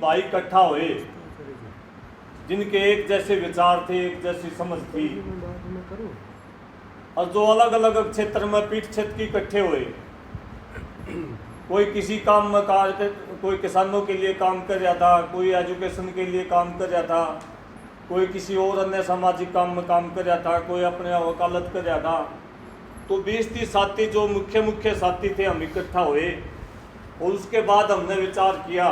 भाई इकट्ठा हुए, जिनके एक जैसे विचार थे, एक जैसी समझ थी, और जो अलग अलग क्षेत्र में पीठ क्षेत्र की इकट्ठे हुए, कोई किसी काम में कोई किसानों के लिए काम कर रहा था, कोई एजुकेशन के लिए काम कर रहा था, कोई किसी और अन्य सामाजिक काम में काम कर रहा था, कोई अपने वकालत कर रहा था। तो 20-30 साथी जो मुख्य साथी थे, हम इकट्ठा हुए और उसके बाद हमने विचार किया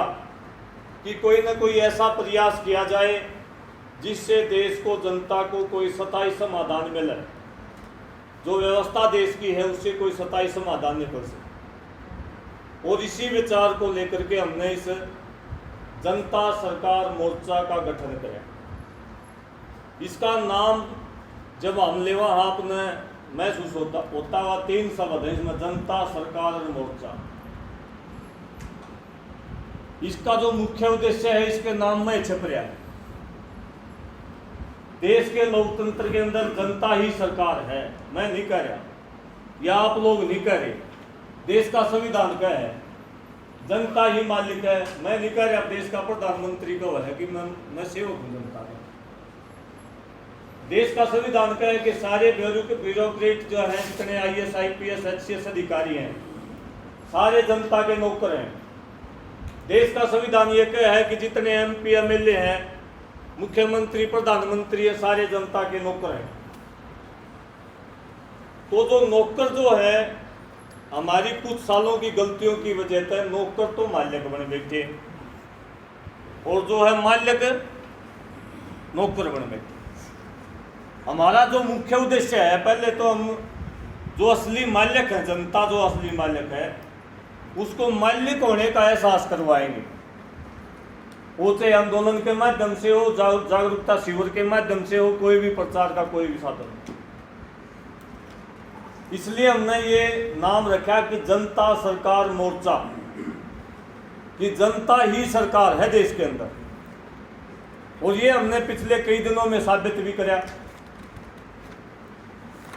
कि कोई ना कोई ऐसा प्रयास किया जाए जिससे देश को, जनता को कोई स्थायी समाधान मिले। जो व्यवस्था देश की है उससे कोई स्थायी समाधान नहीं कर सकता। और इसी विचार को लेकर के हमने इस जनता सरकार मोर्चा का गठन किया। इसका नाम जब हम लेवा आपने महसूस होता हुआ 3 शब्द है इसमें, जनता सरकार और मोर्चा। इसका जो मुख्य उद्देश्य है इसके नाम में छप रहा है। देश के लोकतंत्र के अंदर जनता ही सरकार है। मैं नहीं कह रहा, या आप लोग नहीं कह रहे, देश का संविधान क्या है, जनता ही मालिक है। मैं नहीं कह रहा देश का प्रधानमंत्री को है कि मैं सेवक हूं जनता का। देश का संविधान क्या है कि सारे ब्यूरोक्रेट जो हैं, जितने IAS IPS HCS अधिकारी हैं, सारे जनता के नौकर हैं। देश का संविधान ये क्या है कि जितने MP MLA हैं, मुख्यमंत्री प्रधानमंत्री है, सारे जनता के नौकर हैं। तो जो नौकर जो है, हमारी कुछ सालों की गलतियों की वजह से नौकर तो मालिक बन बैठे, और जो है मालिक नौकर बन बैठे। हमारा जो मुख्य उद्देश्य है, पहले तो हम जो असली मालिक है, जनता जो असली मालिक है, उसको मालिक होने का एहसास करवाएंगे। वो चाहे आंदोलन के माध्यम से हो, जागरूकता शिविर के माध्यम से हो, कोई भी प्रचार का कोई भी साधन। इसलिए हमने ये नाम रखा कि जनता सरकार मोर्चा, कि जनता ही सरकार है देश के अंदर। और ये हमने पिछले कई दिनों में साबित भी किया।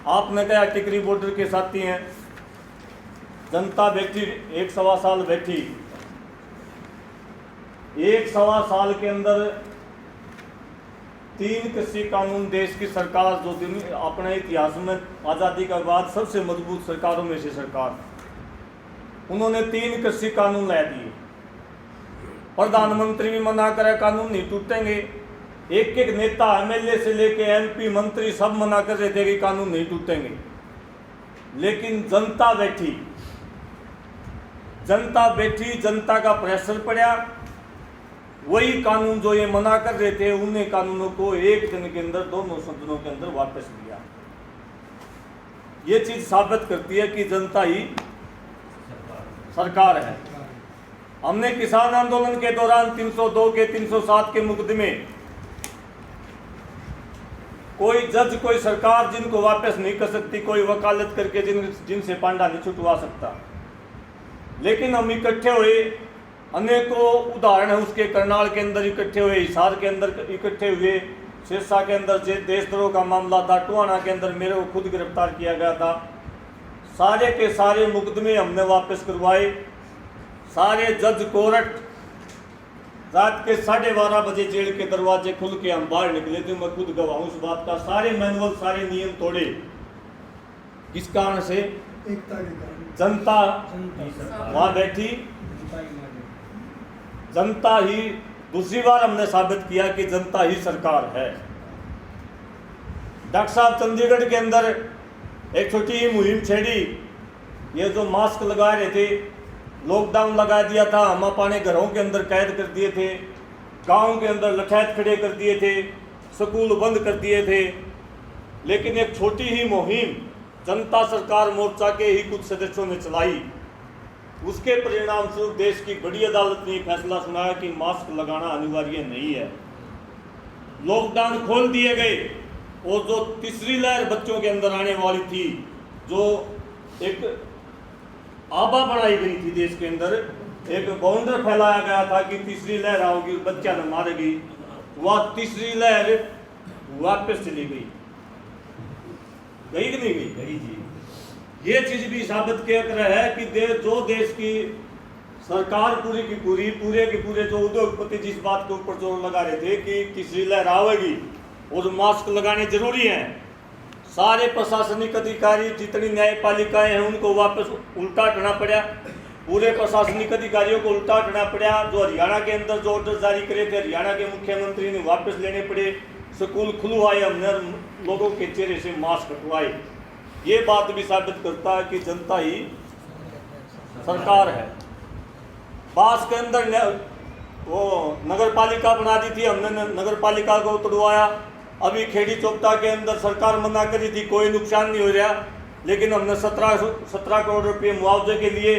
आपने कहा टिकरी बॉर्डर के साथी हैं, जनता बैठी 1-1.25 साल बैठी। 1-1.25 साल के अंदर 3 कृषि कानून देश की सरकार, जो अपने इतिहास में आज़ादी का बाद सबसे मजबूत सरकारों में से सरकार, उन्होंने 3 कृषि कानून ला दिए। प्रधानमंत्री भी मना करे कानून नहीं टूटेंगे, एक नेता MLA से लेके MP मंत्री सब मना कर रहे थे कि कानून नहीं टूटेंगे। लेकिन जनता बैठी, जनता का प्रेशर पड़ा, वही कानून जो ये मना कर रहे थे, उन्हीं कानूनों को 1 दिन के अंदर दोनों सदनों के अंदर वापस लिया। ये चीज साबित करती है कि जनता ही सरकार है। हमने किसान आंदोलन के दौरान 302 के 307 के मुकदमे, कोई जज, कोई सरकार जिनको वापस नहीं कर सकती, कोई वकालत करके जिनसे पांडा नहीं छुटवा सकता। लेकिन हम इकट्ठे हुए, अनेकों उदाहरण है उसके। करनाल के अंदर इकट्ठे हुए, हिसार के अंदर इकट्ठे हुए, सिरसा के अंदर देशद्रोह का मामला था, टोहाना के अंदर मेरे को खुद गिरफ्तार किया गया था। सारे के सारे मुकदमे हमने वापस करवाए। सारे जज कोर्ट, रात के 12:30 बजे जेल के दरवाजे खुल के हम बाहर निकले थे। मैं खुद गवाह हूं इस बात का। सारे मैनुअल, सारे नियम तोड़े। किस कारण से? जनता वहां बैठी, जनता ही। दूसरी बार हमने साबित किया कि जनता ही सरकार है। डॉक्टर साहब चंडीगढ़ के अंदर एक छोटी ही मुहिम छेड़ी। ये जो मास्क लगा रहे थे, लॉकडाउन लगा दिया था, हम अपने घरों के अंदर कैद कर दिए थे, गांव के अंदर लठैत खड़े कर दिए थे, स्कूल बंद कर दिए थे। लेकिन एक छोटी ही मुहिम जनता सरकार मोर्चा के ही कुछ सदस्यों ने चलाई। उसके परिणाम स्वरूप देश की बड़ी अदालत ने फैसला सुनाया कि मास्क लगाना अनिवार्य नहीं है। लॉकडाउन खोल दिए गए। और जो तीसरी लहर बच्चों के अंदर आने वाली थी, जो एक आभा बनाई गई थी देश के अंदर, एक बाउंडर फैलाया गया था कि तीसरी लहर आओगी, बच्चा न मारेगी, वह तीसरी लहर वापस चली गई। गई कि नहीं गई? गई जी। ये चीज भी साबित किया कर है कि जो देश की सरकार पूरे के पूरे जो उद्योगपति जिस बात के ऊपर जोर लगा रहे थे कि किसी लहरावेगी और मास्क लगाने जरूरी हैं, सारे प्रशासनिक अधिकारी जितनी न्यायपालिकाएं हैं उनको वापस उल्टा हटना पड़ा। पूरे प्रशासनिक अधिकारियों को उल्टा हटना पड़ा। जो हरियाणा के अंदर जो ऑर्डर जारी करे थे हरियाणा के मुख्यमंत्री ने वापस लेने पड़े। स्कूल खुलवाए, हमने लोगों के चेहरे से मास्क हटवाए। ये बात भी साबित करता है कि जनता ही सरकार है। बास के अंदर वो नगर पालिका बना दी थी, हमने नगर पालिका को तोड़वाया। अभी खेड़ी चौपटा के अंदर सरकार मना करी थी, कोई नुकसान नहीं हो रहा, लेकिन हमने 17 करोड़ रुपये मुआवजे के लिए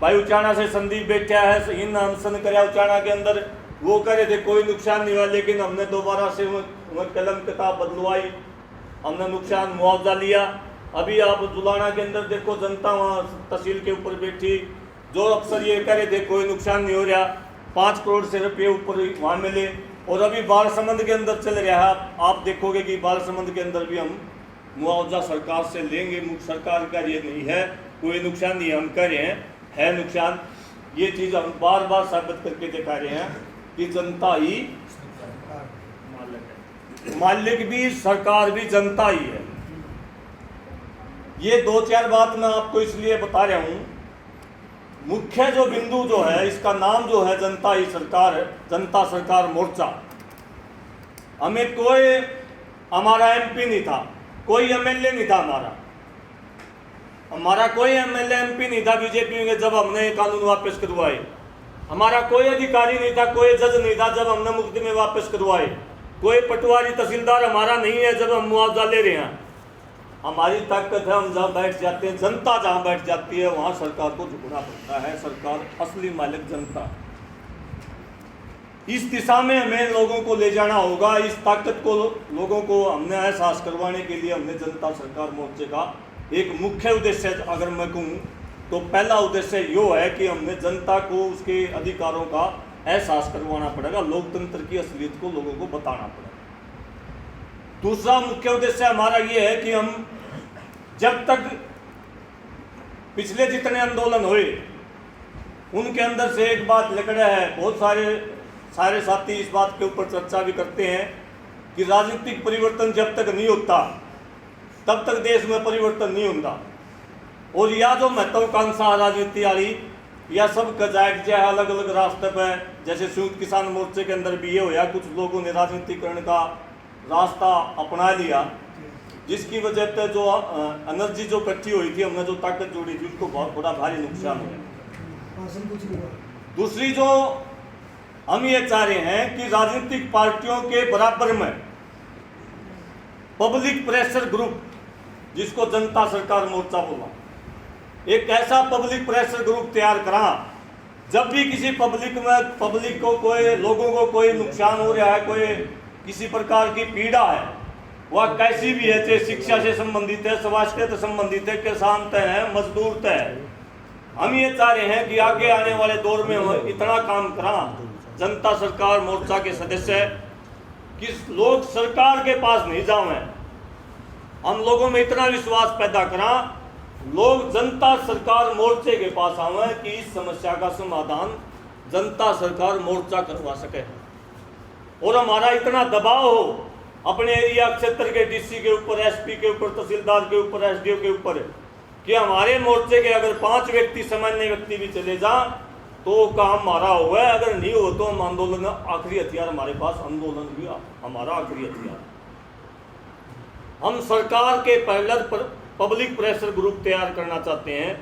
भाई उचाना से संदीप बैठा है, इन अनशन कराया उचाना के अंदर, वो करे थे कोई नुकसान नहीं हुआ, लेकिन हमने दोबारा से कलम किताब बदलवाई, हमने नुकसान मुआवजा लिया। अभी आप जुलाना के अंदर देखो, जनता वहाँ तहसील के ऊपर बैठी, जो अफसर ये करे थे कोई नुकसान नहीं हो रहा, 5 करोड़ से रुपये ऊपर वहाँ मिले। और अभी बालसमंद के अंदर चल रहा है, आप देखोगे कि बालसमंद के अंदर भी हम मुआवजा सरकार से लेंगे। सरकार का ये नहीं है कोई नुकसान नहीं, हम कह रहे हैं है नुकसान। ये चीज़ हम बार बार साबित करके दिखा रहे हैं कि जनता ही मालिक भी, सरकार भी जनता ही है। ये 2-4 बात मैं आपको इसलिए बता रहा हूँ। मुख्य जो बिंदु जो है, इसका नाम जो है जनता ही सरकार है, जनता सरकार मोर्चा। हमें कोई हमारा एमपी नहीं था, कोई एमएलए नहीं था, हमारा कोई एमएलए एमपी नहीं था बीजेपी में जब हमने कानून वापस करवाए। हमारा कोई अधिकारी नहीं था, कोई जज नहीं था जब हमने मुकदमे वापस करवाए। कोई पटवारी तहसीलदार हमारा नहीं है जब हम मुआवजा ले रहे हैं। हमारी ताकत है, हम जहाँ बैठ जाते हैं, जनता जहाँ बैठ जाती है वहाँ सरकार को झुकना पड़ता है। सरकार असली मालिक जनता। इस दिशा में हमें लोगों को ले जाना होगा। इस ताकत को लोगों को हमने एहसास करवाने के लिए हमने जनता सरकार मोर्चे का एक मुख्य उद्देश्य, अगर मैं कहूँ तो पहला उद्देश्य यो है कि हमने जनता को उसके अधिकारों का एहसास करवाना पड़ेगा, लोकतंत्र की असलियत को लोगों को बताना पड़ेगा। दूसरा मुख्य उद्देश्य हमारा ये है कि हम जब तक पिछले जितने आंदोलन हुए उनके अंदर से एक बात निकला है, बहुत सारे साथी इस बात के ऊपर चर्चा भी करते हैं कि राजनीतिक परिवर्तन जब तक नहीं होता तब तक देश में परिवर्तन नहीं होता। और या जो महत्वाकांक्षा राजनीति वाली या सब कजायट जो है अलग अलग रास्ते पर, जैसे संयुक्त किसान मोर्चे के अंदर भी ये होया, कुछ लोगों ने राजनीतिकरण का रास्ता अपना लिया, जिसकी वजह से जो एनर्जी जो इकट्ठी हुई थी, हमने जो ताकत जोड़ी थी, उसको बहुत बड़ा भारी नुकसान हुआ। दूसरी जो हम ये चाह रहे हैं कि राजनीतिक पार्टियों के बराबर में पब्लिक प्रेशर ग्रुप, जिसको जनता सरकार मोर्चा बोला, एक ऐसा पब्लिक प्रेशर ग्रुप तैयार करा, जब भी किसी पब्लिक को कोई लोगों को कोई नुकसान हो रहा है, कोई किसी प्रकार की पीड़ा है, वह कैसी भी है, चाहे शिक्षा से संबंधित है, स्वास्थ्य से संबंधित है, किसान तय है, मजदूर तय है, हम ये चाह रहे हैं कि आगे आने वाले दौर में हम इतना काम करा, जनता सरकार मोर्चा के सदस्य, कि लोग सरकार के पास नहीं जावे, हम लोगों में इतना विश्वास पैदा करा, लोग जनता सरकार मोर्चे के पास आवे कि इस समस्या का समाधान जनता सरकार मोर्चा करवा सके। और हमारा इतना दबाव हो अपने एरिया क्षेत्र के डीसी के ऊपर, एसपी के ऊपर, तहसीलदार के ऊपर, एसडीओ के ऊपर, कि हमारे मोर्चे के अगर 5 व्यक्ति सामान्य व्यक्ति भी चले जा तो काम हमारा हुआ है, अगर नहीं हो तो हम आंदोलन, आखिरी हथियार हमारे पास आंदोलन भी हमारा आखिरी हथियार। हम सरकार के पहले पब्लिक प्रेशर ग्रुप तैयार करना चाहते हैं।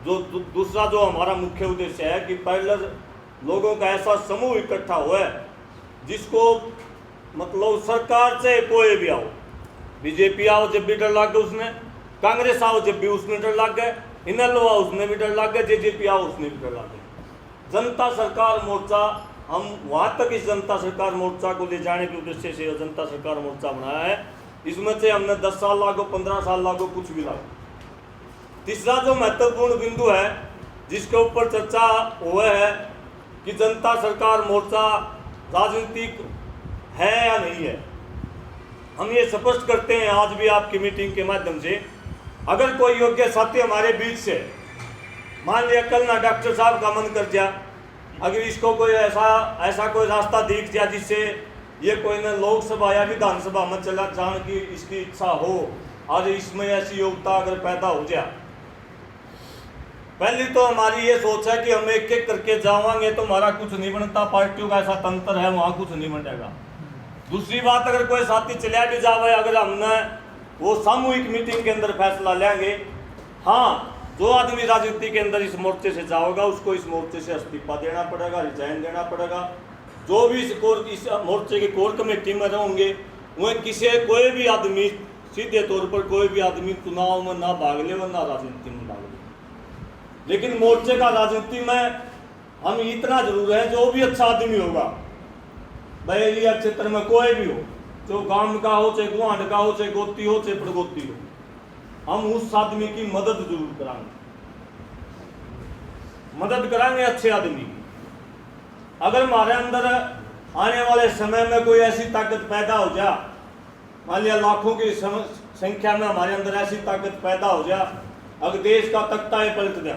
जो दूसरा जो हमारा मुख्य उद्देश्य है कि पहले लोगों का ऐसा समूह इकट्ठा हुआ है जिसको मतलब सरकार से कोई भी आओ, बीजेपी आओ जब भी डर लग गया उसने, कांग्रेस आओ जब भी उसने डर लग गए, इनेलो आओ उसने भी डर लग गया, जेजेपी आओ उसने भी डर लग गया। जनता सरकार मोर्चा, हम वहाँ तक इस जनता सरकार मोर्चा को ले जाने के उद्देश्य से जनता सरकार मोर्चा बनाया है। इसमें से हमने 10 साल लागो, 15 साल लागो, कुछ भी लागो। तीसरा जो महत्वपूर्ण बिंदु है जिसके ऊपर चर्चा हुआ है कि जनता सरकार मोर्चा राजनीतिक है या नहीं है, हम ये स्पष्ट करते हैं आज भी आपकी मीटिंग के माध्यम से, अगर कोई योग्य साथी हमारे बीच से मान लिया कल ना डॉक्टर साहब का मन कर दिया, अगर इसको कोई ऐसा कोई रास्ता दिख गया जिससे ये कोई ना लोकसभा या विधानसभा में चला जाने की इसकी इच्छा हो, और इसमें ऐसी योग्यता अगर पैदा हो जाए, पहली तो हमारी ये सोच है कि हम एक एक करके जावांगे तो हमारा कुछ नहीं बनता, पार्टियों का ऐसा तंत्र है वहाँ कुछ नहीं बनेगा। दूसरी बात, अगर कोई साथी चला भी जावे, अगर हमने वो सामूहिक मीटिंग के अंदर फैसला लेंगे, हाँ जो आदमी राजनीति के अंदर इस मोर्चे से जाओगा उसको इस मोर्चे से इस्तीफा देना पड़ेगा, रिजाइन देना पड़ेगा। जो भी इस मोर्चे की कोर कमेटी में रहेंगे वह कोई भी आदमी सीधे तौर पर कोई भी आदमी चुनाव में ना भाग ले और ना राजनीति में भाग ले, लेकिन मोर्चे का राजनीति में हम इतना जरूर है, जो भी अच्छा आदमी होगा बहरिया क्षेत्र में कोई भी हो, जो गांव का हो, चाहे गुआंढ का हो, चाहे गोती हो, चाहे प्रगोती हो, हम उस आदमी की मदद जरूर कराएंगे, मदद कराएंगे अच्छे आदमी की। अगर हमारे अंदर आने वाले समय में कोई ऐसी ताकत पैदा हो जाए, मान लिया लाखों की संख्या में हमारे अंदर ऐसी ताकत पैदा हो जाए, अगर देश का तख्ता है पलट दें,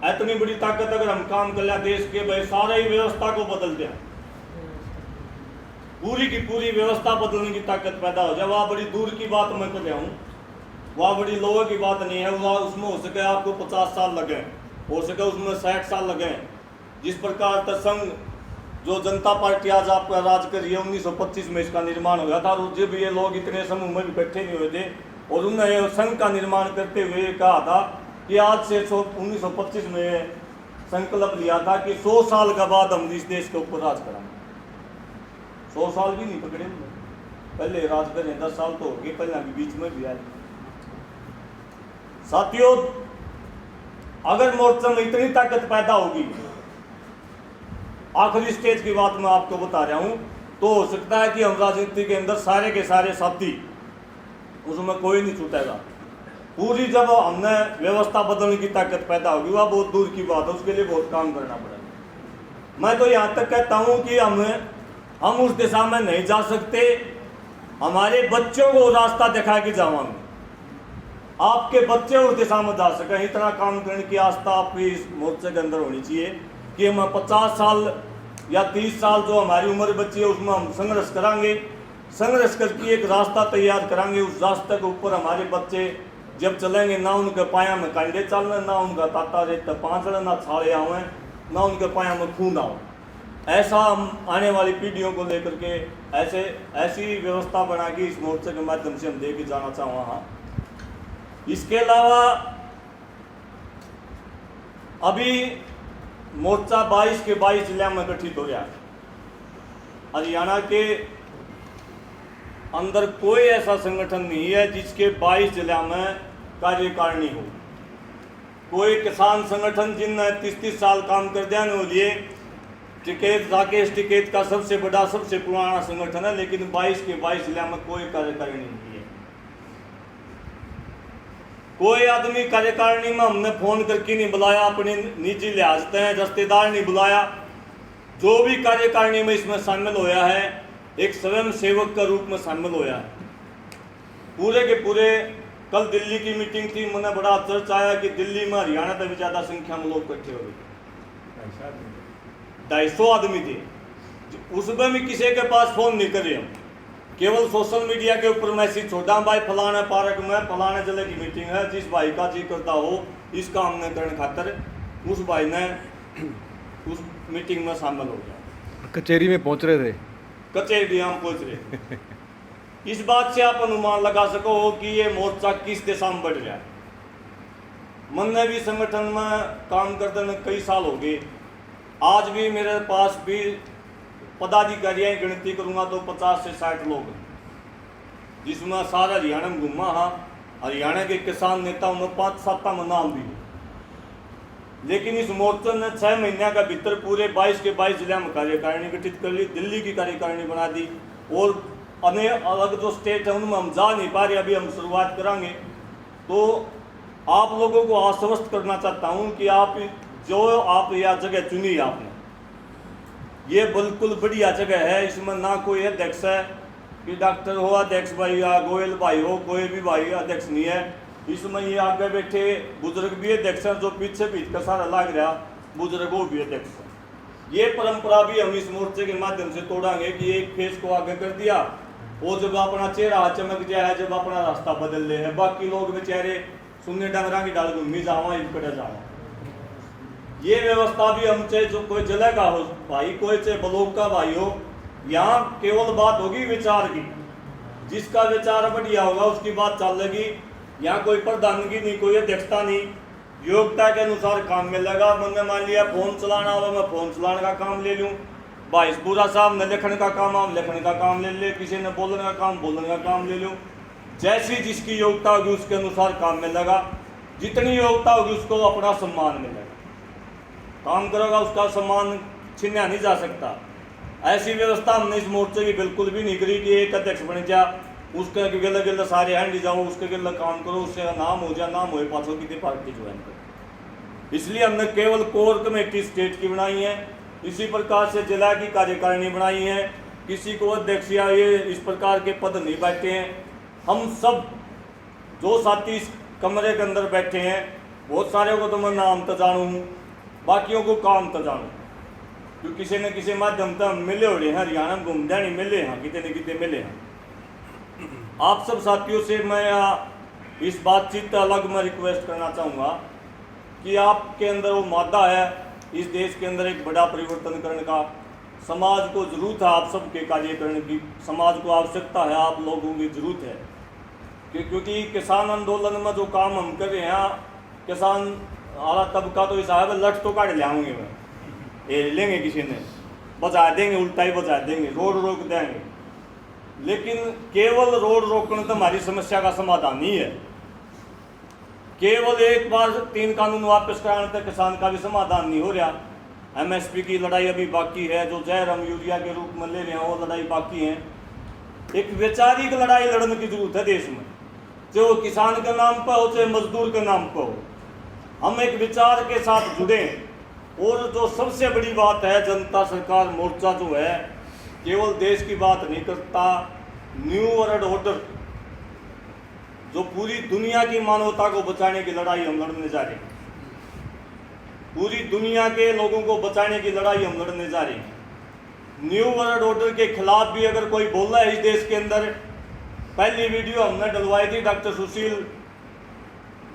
इतनी बड़ी ताकत अगर हम काम कर लिया देश के भाई सारे ही व्यवस्था को बदल दें, पूरी की पूरी व्यवस्था बदलने की ताकत पैदा हो जाए, वह बड़ी दूर की बात मैं कर रहा हूँ, वह बड़ी लोगों की बात नहीं है। वह उसमें हो सके आपको 50 साल लगे, हो सके उसमें 60 साल लगे। जिस प्रकार का संघ जो जनता पार्टी आज आपका राज कर रही है, 1925 में इसका निर्माण हुआ था, और जब ये लोग इतने समूह में इकट्ठे नहीं हुए थे और उन्होंने संघ का निर्माण करते हुए कहा था कि आज से 1925 में संकल्प लिया था कि 100 साल के बाद हम इस देश के ऊपर राज कराएंगे। 100 साल भी नहीं पकड़े, पहले राज करें 10 साल तो हो गए, पहले अभी बीच में भी आए। साथियों, अगर मोर्चा में इतनी ताकत पैदा होगी, आखिरी स्टेज की बात मैं आपको बता रहा हूं, तो हो सकता है कि हम राजनीति के अंदर सारे के सारे साथी, उसमें कोई नहीं छूटेगा। पूरी जब हमने व्यवस्था बदलने की ताकत पैदा होगी, वह बहुत दूर की बात है, उसके लिए बहुत काम करना पड़ेगा। मैं तो यहाँ तक कहता हूँ कि हम उस दिशा में नहीं जा सकते, हमारे बच्चों को रास्ता दिखा के जावांगे, आपके बच्चे उस दिशा में जा सकें। इतना काम करने की आस्था आपकी इस मोर्चे के अंदर होनी चाहिए कि हम 50 साल या 30 साल जो हमारी उम्र बची है उसमें हम संघर्ष करांगे, संघर्ष करके एक रास्ता तैयार करांगे। उस रास्ते के ऊपर हमारे बच्चे जब चलेंगे, ना उनके पाया में कंडे चलने, ना उनका ताता रेत पाँचड़े, ना छाले आवे, ना उनके पाया में खून आओ। ऐसा हम आने वाली पीढ़ियों को लेकर के ऐसी व्यवस्था बना के इस मोर्चे के माध्यम से हम दे के जाना चाहूँ वहाँ। इसके अलावा अभी मोर्चा 22 के 22 जिला में गठित हो गया। हरियाणा के अंदर कोई ऐसा संगठन नहीं है जिसके 22 जिला में कार्यकारिणी हो। कोई किसान संगठन जिनने 30-30 साल काम कर दिया न, लिए टिकैत, राकेश टिकैत का सबसे बड़ा सबसे पुराना संगठन है, लेकिन 22 के 22 जिला में कोई कार्यकारिणी नहीं है। कोई आदमी कार्यकारिणी में हमने फोन करके नहीं बुलाया, अपने निजी लिहाज से रिश्तेदार नहीं बुलाया। जो भी कार्यकारिणी में इसमें शामिल होया है, एक स्वयं सेवक का रूप में शामिल होया है। पूरे के पूरे कल दिल्ली की मीटिंग थी, मैंने बड़ा चर्चा आया कि दिल्ली में हरियाणा से भी ज़्यादा संख्या में लोग इकट्ठे हो गए, 250 आदमी थे। उसमें भी किसी के पास फोन नहीं करे, हम केवल सोशल मीडिया के ऊपर मैसेज छोड़ा, भाई फलाने पार्क में फलाने जिले की मीटिंग है, जिस भाई का जी करता हो इस काम में करने खातर उस भाई ने उस मीटिंग में शामिल हो गया। कचहरी में पहुंच रहे थे, कचहरी हम पहुंच रहे। इस बात से आप अनुमान लगा सको कि ये मोर्चा किस दिशा में बढ़ रहा है। मन ने भी संगठन में काम करते में कई साल हो गए, आज भी मेरे पास भी पदाधिकारियों की गिनती करूंगा तो 50 से 60 लोग हैं, जिसमें सारा हरियाणा में घूमा। हाँ, हरियाणा के किसान नेताओं में 5-7 में नाम भी है, लेकिन इस मोर्चे ने 6 महीने का भीतर पूरे 22 के 22 जिला में कार्यकारिणी गठित कर ली, दिल्ली की कार्यकारिणी बना दी, और अन्य अलग जो स्टेट है उनमें हम जा नहीं पा रहे। अभी हम शुरुआत करेंगे। तो आप लोगों को आश्वस्त करना चाहता हूं कि आप यह जगह चुनी आपने, ये बिल्कुल बढ़िया जगह है। इसमें ना कोई अध्यक्ष है कि डॉक्टर हो अध्यक्ष भाई या गोयल भाई हो, कोई भी भाई अध्यक्ष नहीं है। इसमें ये आगे बैठे बुजुर्ग भी अध्यक्ष हैं, जो पीछे पीछ का सारा लाग रहा बुजुर्गों भी अध्यक्ष हैं। ये परंपरा भी हम इस मोर्चे के माध्यम से तोड़ांगे कि एक फेस को आगे कर दिया, वो जब अपना चेहरा चमक जाए है, जब अपना रास्ता बदल ले है, बाकी लोग बेचारे सुनने डंगरा की डाल घूमी जावा इनकड़ा जावा। ये व्यवस्था भी हम चाहे जो कोई जिले का हो भाई, कोई चाहे ब्लॉक का भाई हो, यहाँ केवल बात होगी विचार की। जिसका विचार बढ़िया होगा उसकी बात चलेगी। यहाँ कोई प्रधानगी नहीं, कोई अध्यक्षता नहीं, योग्यता के अनुसार काम मिलेगा। मैंने मान लिया फोन चलाना होगा, मैं फोन चलाने का काम ले लूँ, भाई पूरा साहब ने लिखने का काम आप लिखने का काम ले ले, किसी ने बोलने का काम बोलने का काम ले लूँ। जैसी जिसकी योग्यता होगी उसके अनुसार काम मिलेगा। जितनी योग्यता होगी उसको अपना सम्मान मिलेगा। काम करेगा उसका सम्मान छीना नहीं जा सकता। ऐसी व्यवस्था हमने इस मोर्चे की बिल्कुल भी नहीं करी कि एक अध्यक्ष बन जा, उसके गिले गिले सारे हैंड जाओ, उसके गिले काम करो, उससे नाम हो जाए, नाम हो पासों की पार्टी ज्वाइन करो। इसलिए हमने केवल कोर कमेटी स्टेट की बनाई है। इसी प्रकार से जिला की कार्यकारिणी बनाई है। किसी को अध्यक्ष या ये इस प्रकार के पद नहीं बैठे हैं। हम सब जो साथी इस कमरे के अंदर बैठे हैं, बहुत सारे को तो मैं नाम तो जानूँ, बाकियों को काम तो जानूँ, क्योंकि किसी न किसी माध्यम से मिले हो रहे हैं। हरियाणा में घूमते नहीं मिले हैं, कितने न कितने मिले हैं। आप सब साथियों से मैं इस बातचीत अलग में रिक्वेस्ट करना चाहूँगा कि आपके अंदर वो मादा है इस देश के अंदर एक बड़ा परिवर्तन करने का। समाज को जरूरत है आप सबके कार्य करने की, समाज को आवश्यकता है, आप लोगों की जरूरत है। क्योंकि किसान आंदोलन में जो काम हम कर रहे हैं, किसान आला तबका तो हिसाब है लठ तो काट ले आऊँगे, मैं ये लेंगे, किसी ने बचा देंगे, उल्टा ही बचा देंगे, रोड रोक देंगे। लेकिन केवल रोड रोकना तो हमारी समस्या का समाधान नहीं है। केवल एक बार 3 कानून वापस कराने तक किसान का भी समाधान नहीं हो रहा। एमएसपी की लड़ाई अभी बाकी है, जो जहर हम यूरिया के रूप में ले रहे हैं वो लड़ाई बाकी है। एक वैचारिक लड़ाई लड़ने की जरूरत है देश में, जो किसान के नाम पर हो चाहे मजदूर के नाम पर हो। हम एक विचार के साथ जुड़े। और जो सबसे बड़ी बात है, जनता सरकार मोर्चा जो है केवल देश की बात नहीं करता, न्यू वर्ल्ड ऑर्डर, जो पूरी दुनिया की मानवता को बचाने की लड़ाई हम लड़ने जा रहे हैं। पूरी दुनिया के लोगों को बचाने की लड़ाई हम लड़ने जा रहे हैं। न्यू वर्ल्ड ऑर्डर के खिलाफ भी अगर कोई बोल रहा है इस देश के अंदर, पहली वीडियो हमने डलवाई थी, डॉक्टर सुशील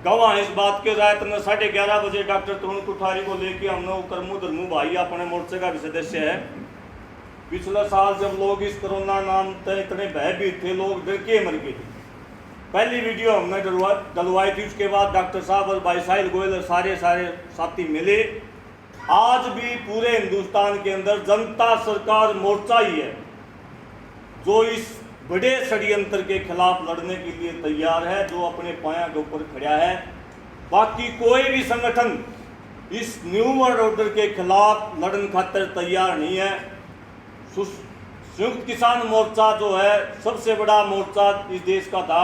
गवाह इस बात के, रात में 11:30 बजे डॉक्टर तरुण कुठारी को लेके हमने करमू धर्मू भाई अपने मोर्चे का भी सदस्य है। पिछले साल जब लोग इस कोरोना नाम से इतने भयभीत थे, लोग डर के मर गए थे, पहली वीडियो हमने डलवाई थी। उसके बाद डॉक्टर साहब और भाई साहिल गोयल सारे साथी मिले। आज भी पूरे हिंदुस्तान के अंदर जनता सरकार मोर्चा ही है जो इस बड़े षड्यंत्र के खिलाफ लड़ने के लिए तैयार है, जो अपने पाया के ऊपर खड़ा है। बाकी कोई भी संगठन इस न्यू वर्ल्ड ऑर्डर के खिलाफ लड़ने खातिर तैयार नहीं है। संयुक्त किसान मोर्चा जो है सबसे बड़ा मोर्चा इस देश का था।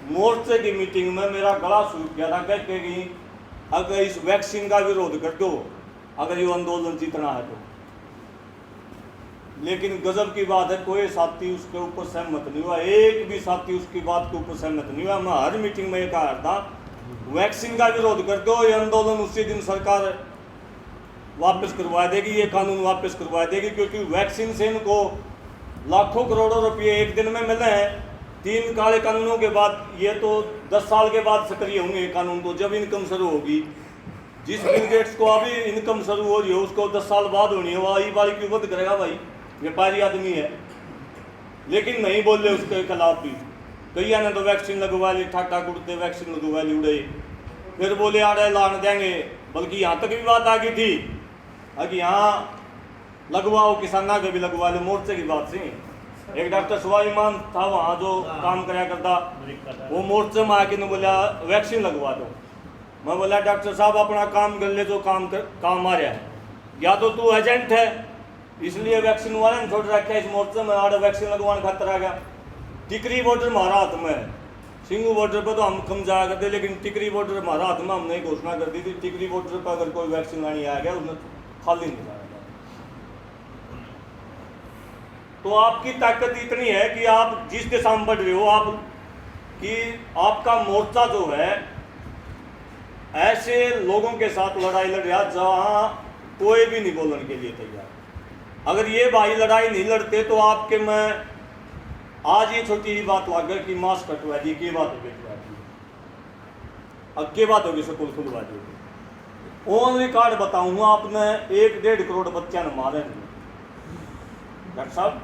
मोर्चे की मीटिंग में मेरा गला सूख गया था, कह के अगर इस वैक्सीन का विरोध कर दो, अगर ये आंदोलन जीतना है तो। लेकिन गजब की बात है, कोई साथी उसके ऊपर सहमत नहीं हुआ, एक भी साथी उसकी बात के ऊपर सहमत नहीं हुआ। मैं हर मीटिंग में ये कहा था, वैक्सीन का विरोध कर दो, ये आंदोलन उसी दिन सरकार वापस करवा देगी, ये कानून वापस करवा देगी। क्योंकि वैक्सीन से इनको लाखों करोड़ों रुपये एक दिन में मिले हैं। 3 काले कानूनों के बाद ये तो 10 साल के बाद सक्रिय होंगे कानून, तो जब इनकम शुरू होगी। जिस बिल गेट्स को अभी इनकम शुरू हो रही है उसको 10 साल बाद होनी है, वही बारी क्यों बंद करेगा भाई, व्यापारी आदमी है। लेकिन नहीं बोल रहे उसके खिलाफ भी। कई ने तो वैक्सीन लगवा ली, ठाटा कुड़ते वैक्सीन लगवा ली उड़े, फिर बोले आड़े लान देंगे। बल्कि यहाँ तक भी बात आ गई थी कि यहाँ लगवाओ, किसाना के भी लगवा लो, मोर्चे की बात से। एक डॉक्टर स्वाभिमान था वहाँ जो काम कराया करता, वो मोर्चे में आके ने बोला वैक्सीन लगवा दो। मैं बोला डॉक्टर साहब अपना काम कर ले, जो काम आ रहा है, या तो तू एजेंट है इसलिए वैक्सीन वाले ने छोड़ रखा है इस मोर्चे में, आड़े वैक्सीन लगवाने खातर आ गया। टिकरी बॉर्डर हमारा हाथ में है, सिंगू बॉर्डर पर तो हम कम जाया करते, लेकिन टिकरी बॉर्डर हमारा हाथ में, हमने घोषणा कर दी थी टिकरी बॉर्डर पर अगर कोई वैक्सीन लानी आ गया उसने खाली नहीं जाएगा। तो आपकी ताकत इतनी है कि आप जिस दिशा में बढ़ रहे हो, आप कि आपका मोर्चा जो है ऐसे लोगों के साथ लड़ाई लड़ रहा जहाँ कोई भी नहीं बोलने के लिए तैयार। अगर ये भाई लड़ाई नहीं लड़ते तो आपके मैं आज ये छोटी ही बात लग गई कि मास्क कटवा दी, की बात होगी, अब की बात होगी स्कूल खुलवा दी। ऑन रिकॉर्ड बताऊंगा आपने 1-1.5 करोड़ बच्चा ने मारे डॉक्टर साहब।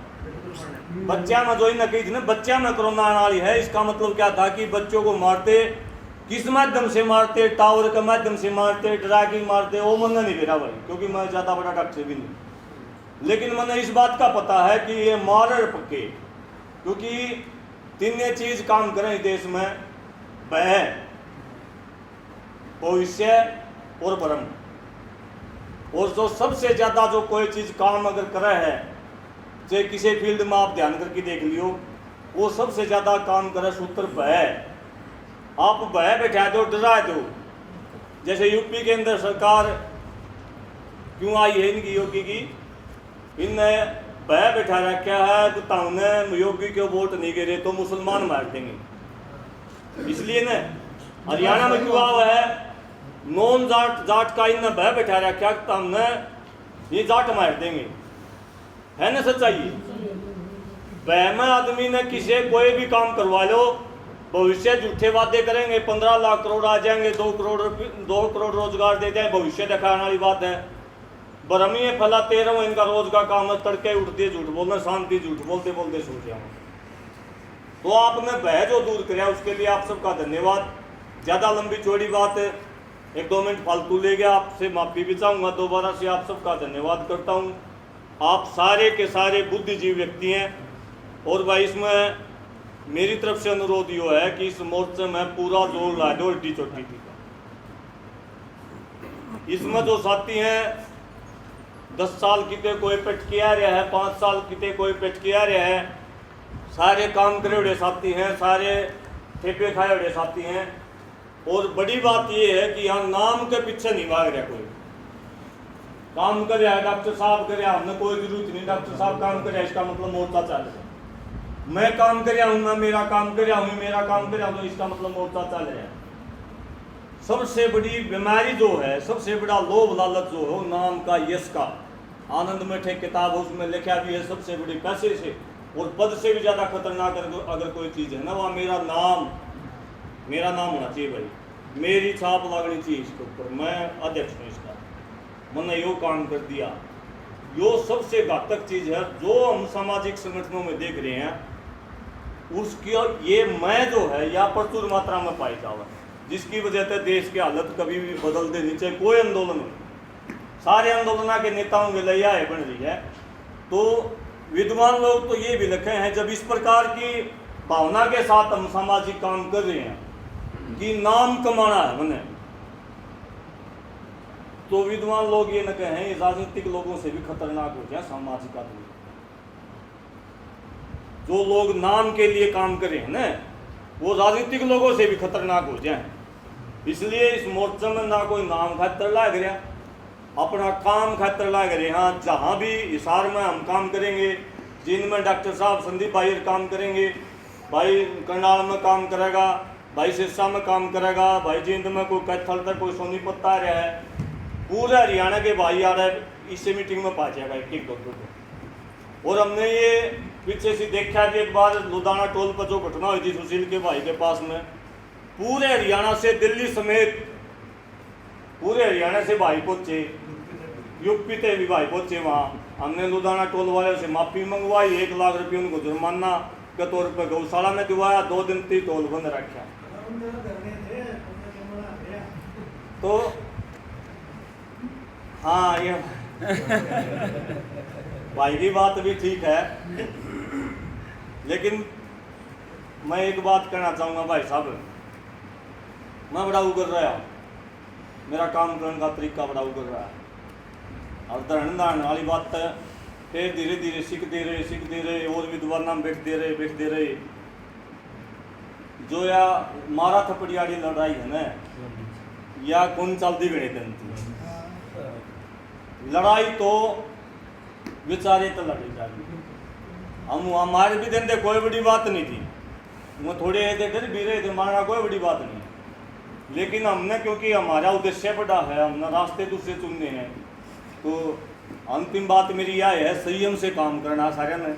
बच्चा में जो ही नकी थी ना, बच्चा में कोरोना आने वाली है, इसका मतलब क्या था कि बच्चों को मारते किस माध्यम से मारते, टावर के माध्यम से मारते, डरा के मारते, वो मैंने नहीं बेरा भाई, क्योंकि मैं ज़्यादा बड़ा डॉक्टर भी नहीं। लेकिन मैंने इस बात का पता है कि ये मारे पक्के, क्योंकि तीन चीज काम करें इस देश में, भय, भविष्य और ब्रह्म। और जो सबसे ज़्यादा जो कोई चीज़ काम अगर करे है, चाहे किसी फील्ड में आप ध्यान करके देख लियो, वो सबसे ज़्यादा काम करे सूत्र भय। आप भय बैठा दो, डरा दो। जैसे यूपी के अंदर सरकार क्यों आई है इनकी, योगी की, इनने भय बैठा रखा है कि तुमने योगी के वोट नहीं गिरे तो मुसलमान मार देंगे। इसलिए ना हरियाणा में क्यों हुआ है, नॉन जाट का इनने भय बैठा रखा कि तुमने ये जाट मार देंगे, है ना सच्चाई। भय में आदमी ने किसी कोई भी काम करवा लो, भविष्य झूठे वादे करेंगे, 15 लाख करोड़ आ जाएंगे, 2 करोड़ रोजगार दे दें, भविष्य दिखाने वाली बात है। बरमी फैलाते रहो, इनका रोज का काम है तड़के उठते झूठ बोलना, शांति झूठ बोलते बोलते सो जाओ। तो आपने भय जो दूर किया उसके लिए आप सबका धन्यवाद। ज़्यादा लंबी चौड़ी बात 1-2 मिनट फालतू ले गया, आपसे माफ़ी भी चाहूँगा। दोबारा से आप सबका धन्यवाद करता हूँ। आप सारे के सारे बुद्धिजीवी व्यक्ति हैं, और भाई इसमें मेरी तरफ से अनुरोध ये है कि इस मोर्चे में पूरा जोर ला दो, अड्डी चोटी थी। इसमें जो साथी हैं 10 साल किते कोई पेट किया रहा है, 5 साल किते कोई पेट किया रहा है, सारे काम करे हुए साथी हैं, सारे ठेपे खाए हुए साथी हैं। और बड़ी बात ये है कि यहाँ नाम के पीछे नहीं भाग रहा कोई। काम कर रहा है डॉक्टर साहब कर रहा, हमने कोई जरूरत नहीं, डॉक्टर साहब काम कर रहा है इसका मतलब मोर्चा चल रहा है। मैं काम कर रहा हूँ, मैं मेरा काम कर रहा हूँ, मेरा काम कर रहा हूँ, तो इसका मतलब मोर्चा चल रहा है। सबसे बड़ी बीमारी जो है, सबसे बड़ा लोभ लालच जो हो नाम का, यश का, आनंद में ठे किताब उसमें लिखा भी है, सबसे बड़ी पैसे से और पद से भी ज़्यादा खतरनाक अगर कोई चीज़ है ना, वह मेरा नाम होना चाहिए भाई, मेरी छाप लगनी चाहिए इसके ऊपर, मैं अध्यक्ष हूँ इसका, मैंने यो काम कर दिया। यो सबसे घातक चीज़ है जो हम सामाजिक संगठनों में देख रहे हैं, उसकी ये मैं जो है या प्रचुर मात्रा में पाई जावा, जिसकी वजह से देश की हालत कभी भी बदल दे नहीं चाहिए। कोई आंदोलन हो, सारे आंदोलन के नेताओं के लिए बन रही है। तो विद्वान लोग तो ये भी लिखे हैं, जब इस प्रकार की भावना के साथ हम सामाजिक काम कर रहे हैं कि नाम कमाना है मैंने, तो विद्वान लोग ये न कहें राजनीतिक लोगों से भी खतरनाक हो जाए सामाजिक आदमी। जो लोग नाम के लिए काम करें हैं ना, वो राजनीतिक लोगों से भी खतरनाक हो जाएं। इसलिए इस मोर्चे में ना कोई नाम खातर लाग रहा, अपना काम खातर लाग रहे। हाँ, जहाँ भी हिसार में हम काम करेंगे, जिनमें डॉक्टर साहब संदीप भाई काम करेंगे, भाई करनाल में काम करेगा, भाई सिरसा में काम करेगा, भाई जींद में कोई कैथल तक कोई सोनीपत आ रहा है, पूरे हरियाणा के भाई आ रहा है, इसी मीटिंग में पा जाएगा एक दो। और हमने ये पीछे से देखा कि एक बार लुधियाना टोल पर जो घटना हुई थी सुशील के भाई के पास में, पूरे हरियाणा से, दिल्ली समेत पूरे हरियाणा से भाई पहुंचे, यूपी से भी भाई पहुंचे। वहाँ हमने लुधियाना टोल वाले से माफ़ी मंगवाई, 1 लाख रुपये उनको जुर्माना के तौर पर गौशाला में दिवाया, 2 दिन तक टोल बंद रखा। तो हाँ, ये भाई की बात भी ठीक है, लेकिन मैं एक बात कहना चाहूँगा भाई साहब, मैं बड़ा उगर रहा हूँ, मेरा काम करने का तरीका बड़ा उगर रहा है, और धरण वाली बात है। फिर धीरे धीरे सीखते रहे और विद्वान नाम बैठते रहे। जो या मारा थपड़ियाड़ी लड़ाई है ना, या कौन चलती गणी दिन थी लड़ाई, तो बेचारे तो लड़ी जाती, हम हमारे भी दिन कोई बड़ी बात नहीं थी, वो थोड़े डर भी रहे थे, मारना कोई बड़ी बात नहीं, लेकिन हमने क्योंकि हमारा उद्देश्य बड़ा है, हमने रास्ते दूसरे चुनने हैं, तो अंतिम बात मेरी यह है, संयम से काम करना सारे ने,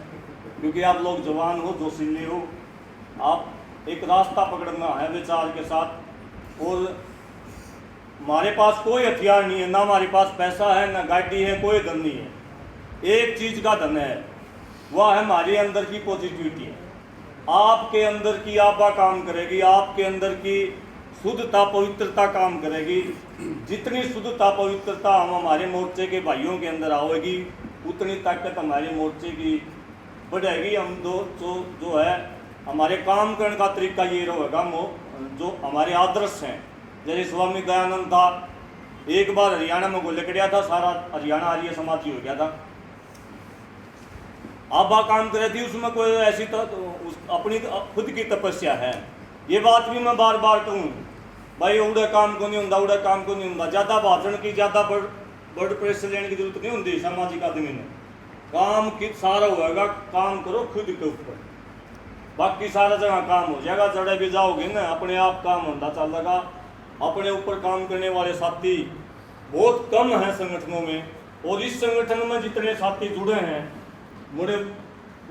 क्योंकि आप लोग जवान हो, जोशीले हो, आप एक रास्ता पकड़ना है विचार के साथ। और हमारे पास कोई हथियार नहीं है, ना हमारे पास पैसा है, ना गाड़ी है, कोई धन नहीं है, एक चीज़ का धन है, वह है हमारे अंदर की पॉजिटिविटी है। आपके अंदर की आभा काम करेगी, आपके अंदर की शुद्धता पवित्रता काम करेगी। जितनी शुद्धता पवित्रता हम हमारे मोर्चे के भाइयों के अंदर आएगी, उतनी ताकत हमारे मोर्चे की बढ़ेगी। हम जो है हमारे काम करने का तरीका ये रहेगा, जो हमारे आदर्श हैं। जैसे स्वामी दयानंद था, एक बार हरियाणा में गोले कटिया था, सारा हरियाणा आर्य समाजी हो गया था। आभा काम कर रही थी, उसमें कोई ऐसी अपनी खुद की तपस्या है। ये बात भी मैं बार बार कहूँ, भाई उड़े काम को नहीं होता, उड़े काम को नहीं होता। ज़्यादा भाषण की, ज़्यादा बड़ प्रेशर लेने की जरूरत नहीं होती सामाजिक आदमी में। काम की सारा होएगा, काम करो खुद के ऊपर, बाकी सारा जगह काम हो जाएगा। जड़े भी जाओगे ना, अपने आप काम होता चलेगा। अपने ऊपर काम करने वाले साथी बहुत कम हैं संगठनों में, और इस संगठन में जितने साथी जुड़े हैं, मुझे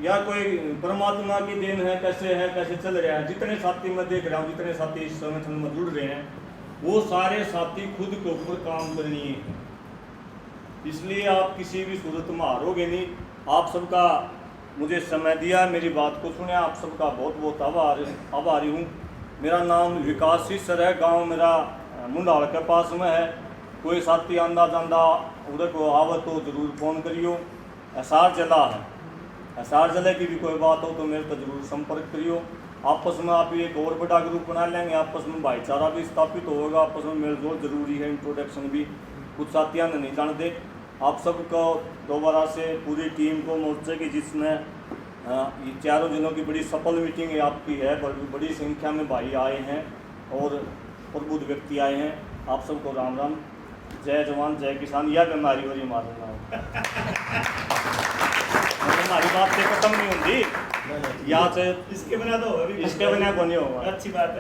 या कोई परमात्मा की देन है, कैसे चल रहा है। जितने साथी मैं देख रहा हूँ, जितने साथी इस संगठन में जुड़ रहे हैं, वो सारे साथी खुद के ऊपर काम करनी है। इसलिए आप किसी भी सूरत में हारोगे नहीं। आप सबका मुझे समय दिया, मेरी बात को सुने, आप सबका बहुत बहुत आभारी हूँ। मेरा नाम विकास सर है, गांव मेरा मुंडाल के पास में है। कोई साथी आंदा जांदा उधर को आवत तो जरूर फ़ोन करियो। एसार जिला है, एसार जिले की भी कोई बात हो तो मेरे तो जरूर संपर्क करियो। आपस में आप एक और बड़ा ग्रुप बना लेंगे, आपस में भाईचारा भी स्थापित होगा, आपस में मेलजोल जरूरी है। इंट्रोडक्शन भी कुछ साथियों ने नहीं जानते। आप सबको दोबारा से पूरी टीम को मोर्चे की, जिसमें ये चारों दिनों की बड़ी सफल मीटिंग आपकी है, बड़ी संख्या में भाई आए हैं और प्रबुद्ध व्यक्ति आए हैं। आप सबको राम राम, जय जवान जय किसान। यह बीमारी हो रही मारना हमारी बात से खत्म नहीं होती, यहाँ से इसके बिना तो होगा, इसके बिना को नहीं होगा। अच्छी बात है।